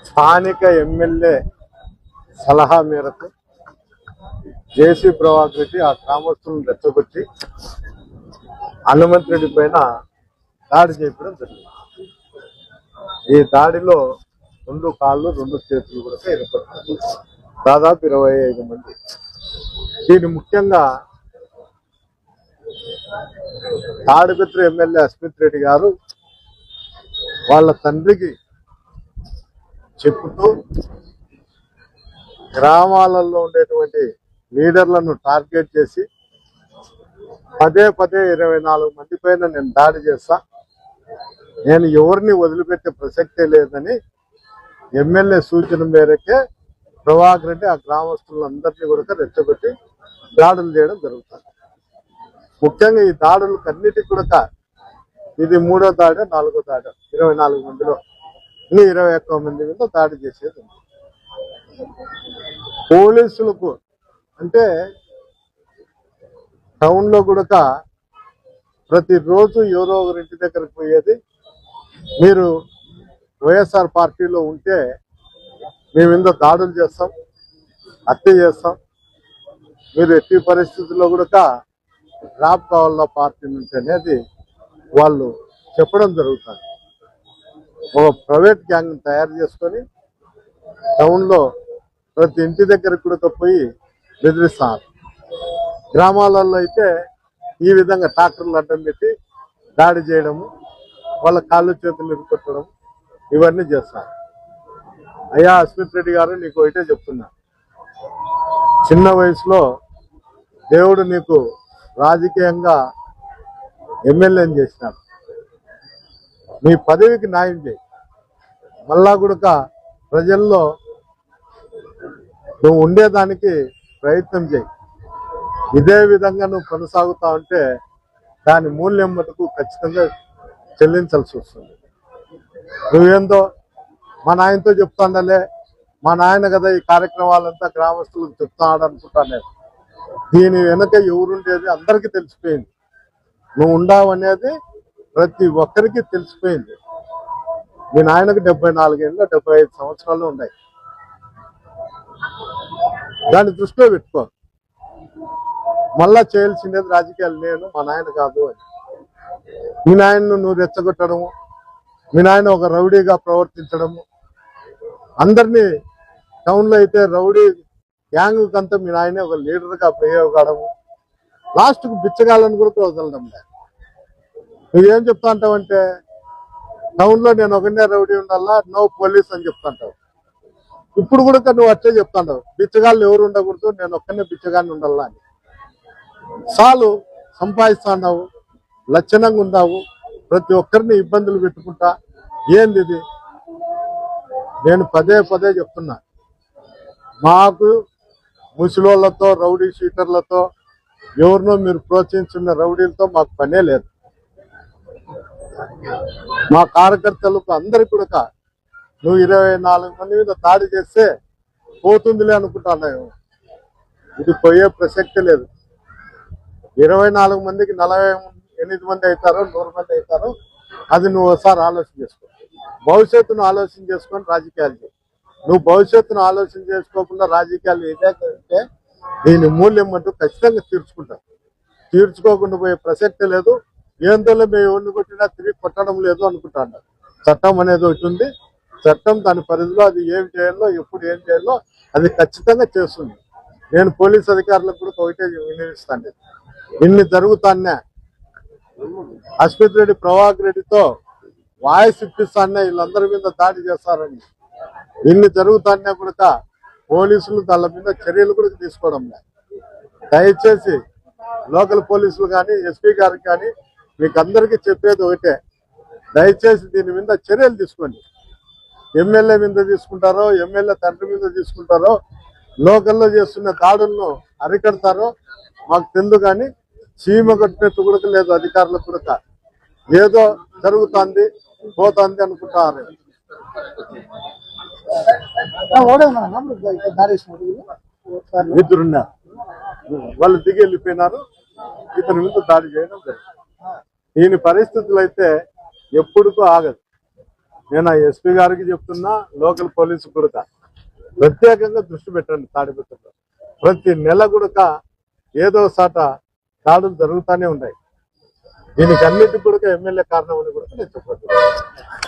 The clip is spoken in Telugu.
స్థానిక ఎమ్మెల్యే సలహా మేరకు జేసీ ప్రభాకర్ రెడ్డి ఆ గ్రామస్తులను రెచ్చగొట్టి హనుమంత్ రెడ్డి పైన దాడి చేయడం జరిగింది. ఈ దాడిలో 2 కాళ్ళు 2 చేతులు కూడా ఏర్పడుతుంది. దాదాపు 25 మంది. దీని ముఖ్యంగా తాడిపత్రి ఎమ్మెల్యే అస్మిత్ రెడ్డి గారు వాళ్ళ తండ్రికి చెప్పుతూ గ్రామాలలో ఉండేటువంటి లీడర్లను టార్గెట్ చేసి పదే 24 మంది పైన నేను దాడి చేస్తా, నేను ఎవరిని వదిలిపెట్టే ప్రసక్తే లేదని ఎమ్మెల్యే సూచన మేరకే ప్రభాకర్ రెడ్డి ఆ గ్రామస్తులందరినీ కూడా రెచ్చగొట్టి దాడులు చేయడం జరుగుతుంది. ముఖ్యంగా ఈ దాడులకు అన్నిటికీ కూడా ఇది 3వ దాడి 4వ దాడి 24 మందిలో 21 మంది మీద దాడి చేసేది. పోలీసులకు అంటే టౌన్ లో కూడా ప్రతిరోజు ఎవరో ఒకరింటి దగ్గరకు పోయేది, మీరు వైఎస్ఆర్ పార్టీలో ఉంటే మేము ఇంత దాడులు చేస్తాం, హత్య చేస్తాం, మీరు ఎట్టి పరిస్థితుల్లో కూడా డ్రాప్ కావాల పార్టీ నుంచి అనేది వాళ్ళు చెప్పడం జరుగుతుంది. ఒక ప్రైవేట్ గ్యాంగ్ తయారు చేసుకొని టౌన్ లో ప్రతి ఇంటి దగ్గరకు కూడా పోయి బెదిరిస్తారు. గ్రామాలలో అయితే ఈ విధంగా ట్రాక్టర్లు అడ్డం పెట్టి దాడి చేయడము, వాళ్ళ కాళ్ళు చేతులు ఇరుకొట్టడం ఇవన్నీ చేస్తారు. అయ్యా అస్మిత్ రెడ్డి గారు, నీకు ఒకటే చెప్తున్నా, చిన్న వయసులో దేవుడు నీకు రాజకీయంగా ఎమ్మెల్యేని చేసినాడు. నీ పదవికి న్యాయం చేయి, మళ్ళా కూడా ప్రజల్లో నువ్వు ఉండేదానికి ప్రయత్నం చేయి. ఇదే విధంగా నువ్వు కొనసాగుతా ఉంటే దాని మూల్యం మటుకు ఖచ్చితంగా చెల్లించాల్సి వస్తుంది. నువ్వేందో మా నాయనతో చెప్తాండలే, మా నాయన కదా ఈ కార్యక్రమాలంతా గ్రామస్తులకు చెప్తాడు అనుకుంటాను. దీని వెనక ఎవరుండేది అందరికీ తెలిసిపోయింది. నువ్వు ఉండావు అనేది ప్రతి ఒక్కరికి తెలిసిపోయింది. మీ నాయనకు 74 ఏళ్ళు 75 సంవత్సరాలు ఉన్నాయి. దాన్ని దృష్టిలో పెట్టుకో. మళ్ళా చేయాల్సిందేది రాజకీయాలు నేను, మా నాయన కాదు అని. మీ నాయనను నువ్వు రెచ్చగొట్టడము, మీ నాయన ఒక రౌడీగా ప్రవర్తించడము, అందరినీ టౌన్లో అయితే రౌడీ గ్యాంగ్ కంతా మీ నాయనే ఒక లీడర్గా బిహేవ్ కావడము, లాస్ట్కు బిచ్చగాళ్ళని కూడా వదలడం లేదు. నువ్వేం చెప్తా అంటావంటే టౌన్లో నేను ఒకనే రౌడీ ఉండాలా, నో పోలీస్ అని చెప్తాంటావు. ఇప్పుడు కూడా నువ్వు అట్లే చెప్తాంటావు, బిచ్చగాళ్ళు ఎవరు ఉండకూడదు, నేను ఒక్కనే బిచ్చగాన్ని ఉండాలా అని. చాలు, సంపాదిస్తాండావు, లక్షణంగా ఉన్నావు, ప్రతి ఒక్కరిని ఇబ్బందులు పెట్టుకుంటా. ఏంది ఇది? నేను పదే చెప్తున్నా, మాకు ముసలోళ్లతో రౌడీ షీటర్లతో ఎవరినో మీరు ప్రోత్సహించిన రౌడీలతో మాకు పనే లేదు. మా కార్యకర్తలకు అందరికి కూడా నువ్వు 24 మంది మీద దాడి చేస్తే పోతుందిలే అనుకుంటున్నావు. ఇది పోయే ప్రసక్తి లేదు. 24 మందికి 48 మంది అవుతారో 100 మంది అవుతారో అది నువ్వు ఒకసారి ఆలోచన చేసుకో. భవిష్యత్తును ఆలోచన చేసుకొని రాజకీయాలు చేయి. నువ్వు భవిష్యత్తును ఆలోచన చేసుకోకుండా రాజకీయాలు ఏదైతే దీని మూల్యం అంటూ ఖచ్చితంగా తీర్చుకుంటావు. తీర్చుకోకుండా పోయే ప్రసక్తి లేదు. ఏంతలో మేము ఎవరిని కొట్టినా తిరిగి కొట్టడం లేదు అనుకుంటాను. చట్టం అనేది ఒకటి ఉంది. చట్టం దాని పరిధిలో అది ఏం చేయాలో, ఎప్పుడు ఏం చేయాలో అది ఖచ్చితంగా చేస్తుంది. నేను పోలీస్ అధికారులకు కూడా ఒకటే వినియోగిస్తాను, ఇన్ని జరుగుతానే అస్మిత్ రెడ్డి ప్రభాకర్ రెడ్డితో వాయిస్ ఇప్పిస్తానే వీళ్ళందరి మీద దాడి చేస్తారని, ఇన్ని జరుగుతానే కూడా పోలీసులు దాని మీద చర్యలు కూడా తీసుకోవడం లేదు. దయచేసి లోకల్ పోలీసులు కానీ ఎస్పీ గారికి కానీ మీకు అందరికీ చెప్పేది ఒకటే, దయచేసి దీని మీద చర్యలు తీసుకోండి. ఎమ్మెల్యే మీద తీసుకుంటారో, ఎమ్మెల్యే తండ్రి మీద తీసుకుంటారో, లోకల్లో చేస్తున్న దాడులను అరికడతారో మాకు తెలియదు. కానీ చీమ కట్టినట్టు కూడా లేదు అధికారులకు కూడా. ఏదో జరుగుతుంది పోతుంది అనుకుంటారు. ఇద్దరున్నారు, వాళ్ళు దిగి వెళ్ళిపోయినారు. ఇతని మీద దాడి చేయడం జరిగింది. దీని పరిస్థితులు అయితే ఎప్పుడుకూ ఆగదు. నేను ఆ ఎస్పీ గారికి చెప్తున్నా, లోకల్ పోలీసు కూడా ప్రత్యేకంగా దృష్టి పెట్టండి. తాడిపత్రిలో ప్రతి నెల కూడా ఏదో సాట దాడులు జరుగుతూనే ఉన్నాయి. దీనికి అన్నిటికీ కూడా ఎమ్మెల్యే కారణం అని కూడా నేను చెప్పాను.